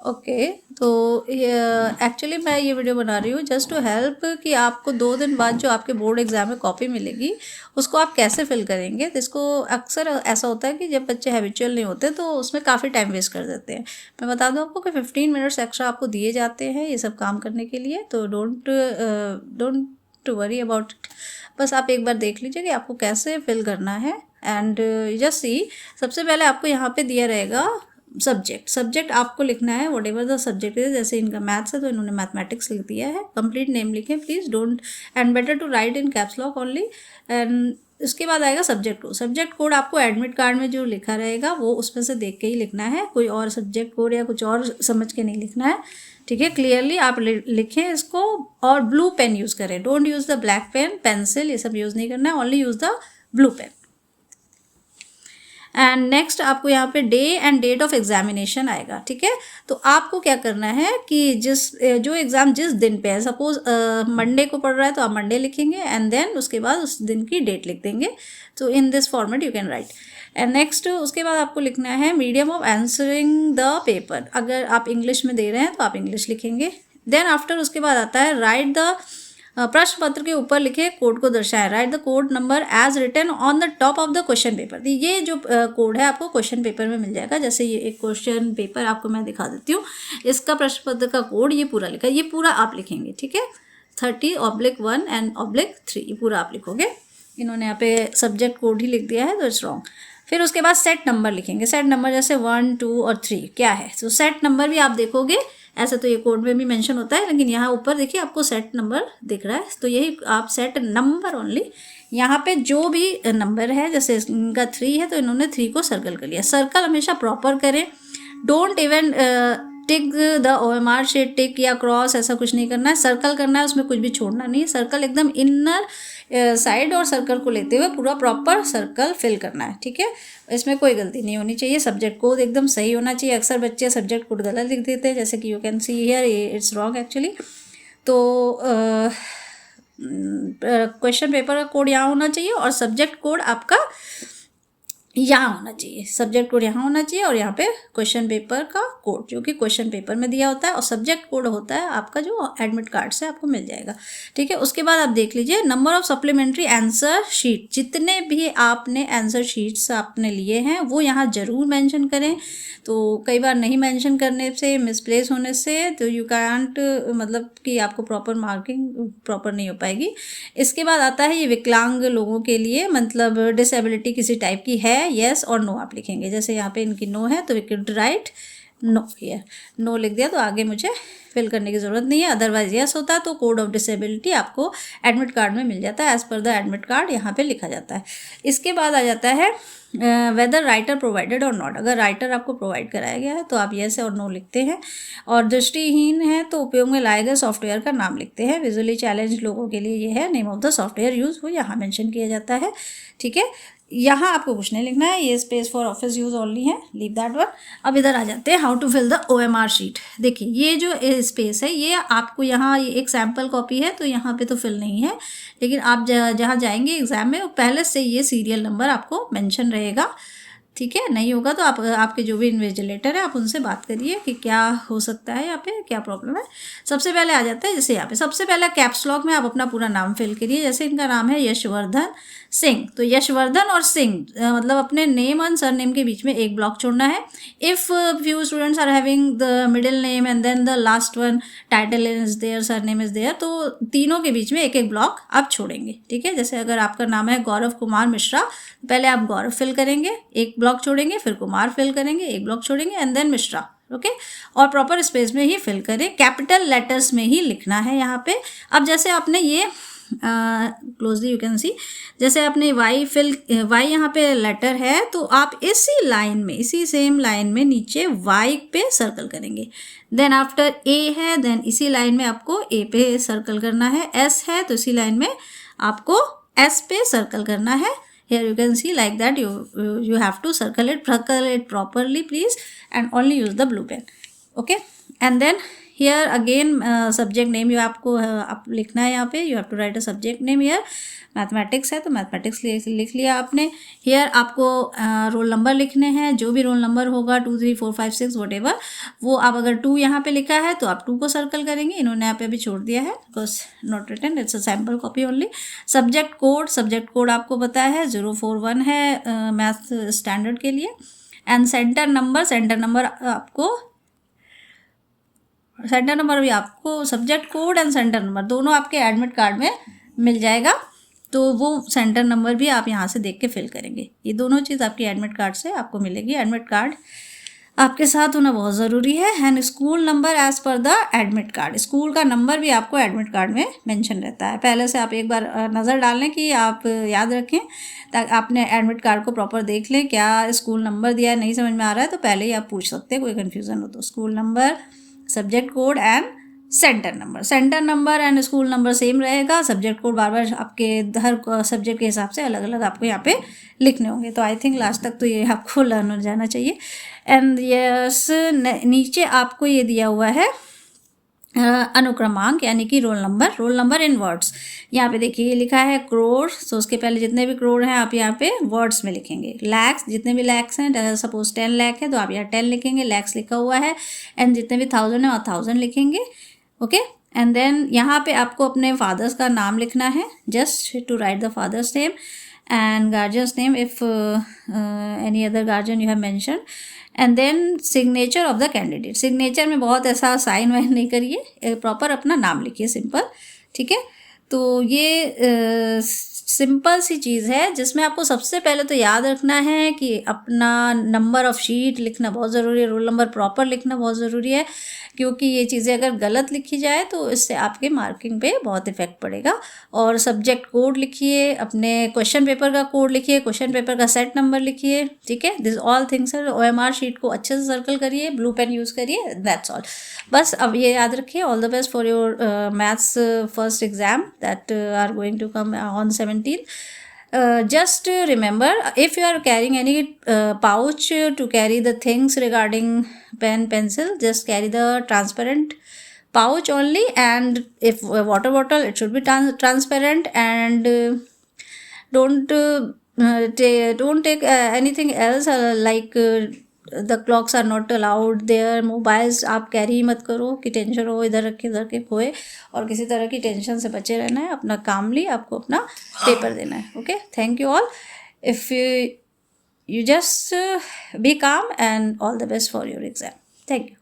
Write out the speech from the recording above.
Okay, तो actually मैं ये वीडियो बना रही हूँ जस्ट टू हेल्प कि आपको 2 दिन बाद जो आपके बोर्ड एग्जाम में कॉपी मिलेगी उसको आप कैसे फिल करेंगे। तो इसको अक्सर ऐसा होता है कि जब बच्चे हैबिचुअल नहीं होते तो उसमें काफ़ी टाइम वेस्ट कर देते हैं। मैं बता दूँ आपको कि 15 मिनट्स एक्स्ट्रा आपको दिए जाते हैं ये सब काम करने के लिए, तो डोंट वरी अबाउट इट। बस आप एक बार देख लीजिए कि आपको कैसे फिल करना है एंड जस्ट सी। सबसे पहले आपको यहाँ पे दिया रहेगा सब्जेक्ट आपको लिखना है वट एवर द सब्जेक्ट है। जैसे इनका मैथ्स है तो इन्होंने मैथमेटिक्स लिख दिया है। कंप्लीट नेम लिखें please, don't and better to write in caps lock only. And उसके बाद आएगा सब्जेक्ट कोड आपको एडमिट कार्ड में जो लिखा रहेगा वो उसमें से देख के ही लिखना है, कोई और सब्जेक्ट कोड या कुछ और समझ के नहीं लिखना है। ठीक है, क्लियरली आप लिखें इसको और ब्लू पेन यूज़ करें। Don't use the black pen, pencil ये सब यूज़ नहीं करना है, only use the blue pen. And next आपको यहाँ पे day and date of examination आएगा। ठीक है, तो आपको क्या करना है कि जो एग्ज़ाम जिस दिन पे है, सपोज मंडे को पढ़ रहा है तो आप मंडे लिखेंगे एंड देन उसके बाद उस दिन की डेट लिख देंगे। तो in this format you can write. And next उसके बाद आपको लिखना है medium of answering the paper. अगर आप इंग्लिश में दे रहे हैं तो आप इंग्लिश लिखेंगे। देन आफ्टर उसके बाद आता है राइट द प्रश्न पत्र के ऊपर लिखे कोड को दर्शाएं। Write the code number as written on the top of the question paper. ये जो कोड है आपको क्वेश्चन पेपर में मिल जाएगा। जैसे ये एक क्वेश्चन पेपर आपको मैं दिखा देती हूँ, इसका प्रश्न पत्र का कोड ये पूरा लिखा है, ये पूरा आप लिखेंगे। ठीक है, 30/1 एंड /3 ये पूरा आप लिखोगे। इन्होंने यहाँ पे सब्जेक्ट कोड ही लिख दिया है तो इट्स रॉन्ग। फिर उसके बाद सेट नंबर लिखेंगे। सेट नंबर जैसे 1, 2 और 3 क्या है, तो सेट नंबर भी आप देखोगे। ऐसे तो ये कोड में भी मेंशन होता है लेकिन यहाँ ऊपर देखिए आपको सेट नंबर दिख रहा है, तो यही आप सेट नंबर ओनली। यहाँ पे जो भी नंबर है, जैसे इनका 3 है तो इन्होंने 3 को सर्कल कर लिया। सर्कल हमेशा प्रॉपर करें, don't even tick the OMR sheet, tick या क्रॉस ऐसा कुछ नहीं करना है। सर्कल करना है, उसमें कुछ भी छोड़ना नहीं है। सर्कल एकदम इनर साइड और सर्कल को लेते हुए पूरा प्रॉपर सर्कल फिल करना है। ठीक है, इसमें कोई गलती नहीं होनी चाहिए। सब्जेक्ट कोड एकदम सही होना चाहिए। अक्सर बच्चे सब्जेक्ट कोड गलत लिख देते हैं, जैसे कि you can see here it's wrong actually. तो क्वेश्चन पेपर का कोड यहाँ होना चाहिए और सब्जेक्ट कोड आपका यहाँ होना चाहिए। सब्जेक्ट कोड यहाँ होना चाहिए और यहाँ पे क्वेश्चन पेपर का कोड जो कि क्वेश्चन पेपर में दिया होता है, और सब्जेक्ट कोड होता है आपका जो एडमिट कार्ड से आपको मिल जाएगा। ठीक है, उसके बाद आप देख लीजिए number of supplementary answer sheet. जितने भी आपने आंसर शीट्स आपने लिए हैं वो यहाँ ज़रूर मेंशन करें। तो कई बार नहीं मेंशन करने से, मिसप्लेस होने से तो यू कैंट, मतलब कि आपको प्रॉपर मार्किंग प्रॉपर नहीं हो पाएगी। इसके बाद आता है ये विकलांग लोगों के लिए, मतलब डिसेबिलिटी किसी टाइप की है, येस और नो आप लिखेंगे। जैसे यहाँ पे इनकी नो है तो we can write no here. No लिख दिया तो आगे मुझे फिल करने की ज़रूरत नहीं है। अदरवाइज येस होता है तो कोड ऑफ डिसेबिलिटी आपको एडमिट कार्ड में मिल जाता है। As per the admit card यहाँ पे लिखा जाता है। इसके बाद आ जाता है वेदर राइटर प्रोवाइडेड और नॉट। अगर राइटर आपको प्रोवाइड कराया गया है तो आप येस और नो लिखते हैं, और दृष्टिहीन है तो उपयोग में लाए गए सॉफ्टवेयर का नाम लिखते हैं। विजुअली चैलेंज लोगों के लिए ये है, name of the software use वो यहाँ मेंशन किया जाता है। ठीक है, यहाँ आपको कुछ नहीं लिखना है, ये space for office use only है, लीव दैट वन। अब इधर आ जाते हैं how to fill the OMR sheet. देखिए ये जो स्पेस है ये आपको यहाँ, ये एक सैम्पल कॉपी है तो यहाँ पे तो फिल नहीं है, लेकिन आप जहाँ जाएंगे एग्जाम में पहले से ये सीरियल नंबर आपको मेंशन रहेगा। ठीक है, नहीं होगा तो आप आपके जो भी इन्विजिलेटर है आप उनसे बात करिए कि क्या हो सकता है, यहाँ पे क्या प्रॉब्लम है। सबसे पहले आ जाता है जैसे यहाँ पे सबसे पहले कैप्स लॉक में आप अपना पूरा नाम फिल करिए। जैसे इनका नाम है यशवर्धन सिंह, तो यशवर्धन और सिंह मतलब अपने नेम और सरनेम के बीच में एक ब्लॉक छोड़ना है। If few students are having the middle name and then the last one title is there, surname is there, तो तीनों के बीच में एक एक ब्लॉक आप छोड़ेंगे। ठीक है, जैसे अगर आपका नाम है गौरव कुमार मिश्रा, पहले आप गौरव फिल करेंगे, एक ब्लॉक छोड़ेंगे, फिर कुमार फिल करेंगे, एक ब्लॉक छोड़ेंगे एंड देन मिश्रा। ओके, और प्रॉपर स्पेस में ही फिल करें, कैपिटल लेटर्स में ही लिखना है यहाँ पे। अब जैसे आपने ये क्लोजली यू कैन सी, जैसे आपने वाई यहाँ पे लेटर है तो आप इसी लाइन में, इसी सेम लाइन में नीचे वाई पे सर्कल करेंगे। देन आफ्टर ए है, देन इसी लाइन में आपको ए पे सर्कल करना है। एस है तो इसी लाइन में आपको एस पे सर्कल करना है। Here you can see like that you have to circle it properly please and only use the blue pen. Okay, and then here again subject name you आपको आप लिखना है यहाँ पे, you have to write a subject name here. Mathematics है तो mathematics लिख लिया आपने। हियर आपको रोल नंबर लिखने हैं, जो भी रोल नंबर होगा 2 3 4 5 6 वट वो आप अगर 2 यहाँ पे लिखा है तो आप 2 को सर्कल करेंगे, इन्होंने यहाँ पे अभी छोड़ दिया है because not written, it's a sample copy only. Subject code आपको पता है 041 है मैथ स्टैंडर्ड के लिए। एंड सेंटर नंबर भी आपको subject code and centre number दोनों आपके एडमिट कार्ड में मिल जाएगा, तो वो सेंटर नंबर भी आप यहाँ से देख के फिल करेंगे। ये दोनों चीज़ आपकी एडमिट कार्ड से आपको मिलेगी। एडमिट कार्ड आपके साथ होना बहुत ज़रूरी है। And school number as per the admit card, school का नंबर भी आपको एडमिट कार्ड में मेंशन रहता है। पहले से आप एक बार नज़र डाल लें कि आप याद रखें, ताकि आपने एडमिट कार्ड को प्रॉपर देख लें क्या स्कूल नंबर दिया है, नहीं समझ में आ रहा है तो पहले ही आप पूछ सकते हैं, कोई कन्फ्यूज़न हो तो। School number, subject code and centre number and school number same रहेगा। सब्जेक्ट कोड बार बार आपके हर सब्जेक्ट के हिसाब से अलग अलग आपको यहाँ पे लिखने होंगे। तो आई थिंक लास्ट तक तो ये आपको लर्न हो जाना चाहिए। एंड यस नीचे आपको ये दिया हुआ है अनुक्रमांक यानी कि रोल नंबर इन वर्ड्स। यहाँ पे देखिए ये लिखा है करोड़, तो उसके पहले जितने भी करोड़ हैं आप यहाँ पे वर्ड्स में लिखेंगे। लैक्स, जितने भी लैक्स हैं, सपोज 10 लाख है तो आप यहाँ 10 लिखेंगे, लैक्स लिखा हुआ है। एंड जितने भी 1000 है और 1000 लिखेंगे। ओके, एंड देन यहाँ पे आपको अपने फादर्स का नाम लिखना है, just to write the father's name and guardian's name if any other guardian you have mention. And then signature of the candidate, signature में बहुत ऐसा साइन वाइन नहीं करिए, प्रॉपर अपना नाम लिखिए सिंपल, ठीक है। तो ये सिंपल सी चीज़ है जिसमें आपको सबसे पहले तो याद रखना है कि अपना नंबर ऑफ शीट लिखना बहुत ज़रूरी है, रोल नंबर प्रॉपर लिखना बहुत ज़रूरी है, क्योंकि ये चीज़ें अगर गलत लिखी जाए तो इससे आपके मार्किंग पे बहुत इफेक्ट पड़ेगा। और सब्जेक्ट कोड लिखिए, अपने क्वेश्चन पेपर का कोड लिखिए, क्वेश्चन पेपर का सेट नंबर लिखिए, ठीक है। दिस ऑल थिंग्स है। OMR शीट को अच्छे से सर्कल करिए, ब्लू पेन यूज़ करिए, दैट्स ऑल। बस अब ये याद रखिए। All the best for your maths first exam that are going to come on 17th. Just remember, if you are carrying any pouch to carry the things regarding pen, pencil, just carry the transparent pouch only. And if water bottle, it should be transparent. And don't take anything else like the clocks are not allowed there. Mobiles आप carry ही मत करो कि tension हो, इधर रखे उधर के खोए, और किसी तरह की टेंशन से बचे रहना है। अपना कामली आपको अपना पेपर देना है। Okay, thank you all. If you just be calm and all the best for your exam. Thank you.